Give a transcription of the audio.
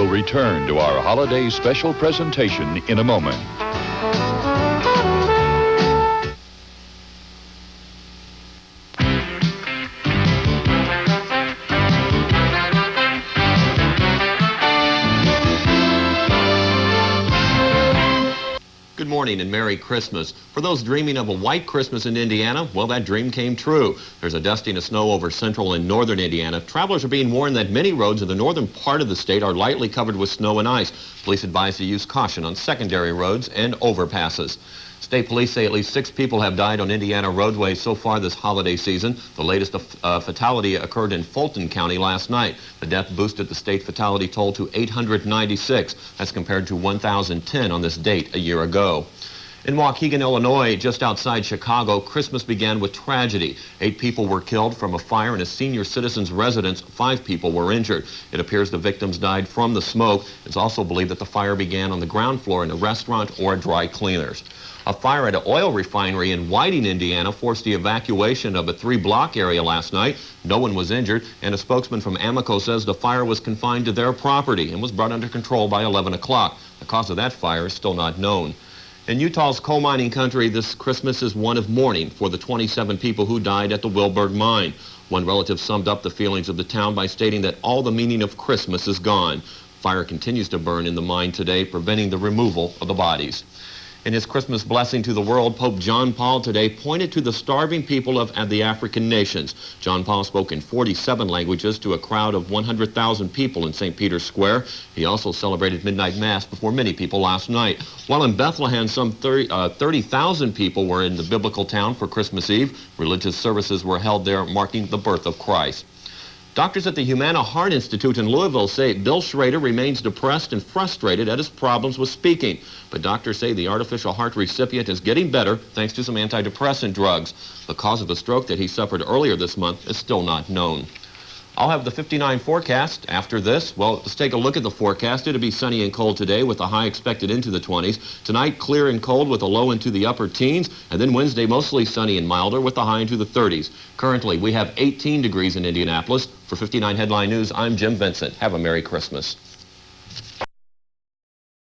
We'll return to our holiday special presentation in a moment. Good morning and Merry Christmas. For those dreaming of a white Christmas in Indiana, well, that dream came true. There's a dusting of snow over central and northern Indiana. Travelers are being warned that many roads in the northern part of the state are lightly covered with snow and ice. Police advise to use caution on secondary roads and overpasses. State police say at least 6 people have died on Indiana roadways so far this holiday season. The latest fatality occurred in Fulton County last night. The death boosted the state fatality toll to 896. That's compared to 1,010 on this date a year ago. In Waukegan, Illinois, just outside Chicago, Christmas began with tragedy. 8 people were killed from a fire in a senior citizen's residence. 5 people were injured. It appears the victims died from the smoke. It's also believed that the fire began on the ground floor in a restaurant or a dry cleaners. A fire at an oil refinery in Whiting, Indiana, forced the evacuation of a 3-block area last night. No one was injured, and a spokesman from Amoco says the fire was confined to their property and was brought under control by 11 o'clock. The cause of that fire is still not known. In Utah's coal mining country, this Christmas is one of mourning for the 27 people who died at the Wilburg mine. One relative summed up the feelings of the town by stating that all the meaning of Christmas is gone. Fire continues to burn in the mine today, preventing the removal of the bodies. In his Christmas blessing to the world, Pope John Paul today pointed to the starving people of the African nations. John Paul spoke in 47 languages to a crowd of 100,000 people in St. Peter's Square. He also celebrated midnight mass before many people last night. While in Bethlehem, some 30,000 people were in the biblical town for Christmas Eve. Religious services were held there, marking the birth of Christ. Doctors at the Humana Heart Institute in Louisville say Bill Schrader remains depressed and frustrated at his problems with speaking. But doctors say the artificial heart recipient is getting better thanks to some antidepressant drugs. The cause of the stroke that he suffered earlier this month is still not known. I'll have the 59 forecast after this. Well, let's take a look at the forecast. It'll be sunny and cold today with a high expected into the 20s. Tonight, clear and cold with a low into the upper teens. And then Wednesday, mostly sunny and milder with a high into the 30s. Currently, we have 18 degrees in Indianapolis. For 59 Headline News, I'm Jim Vincent. Have a Merry Christmas.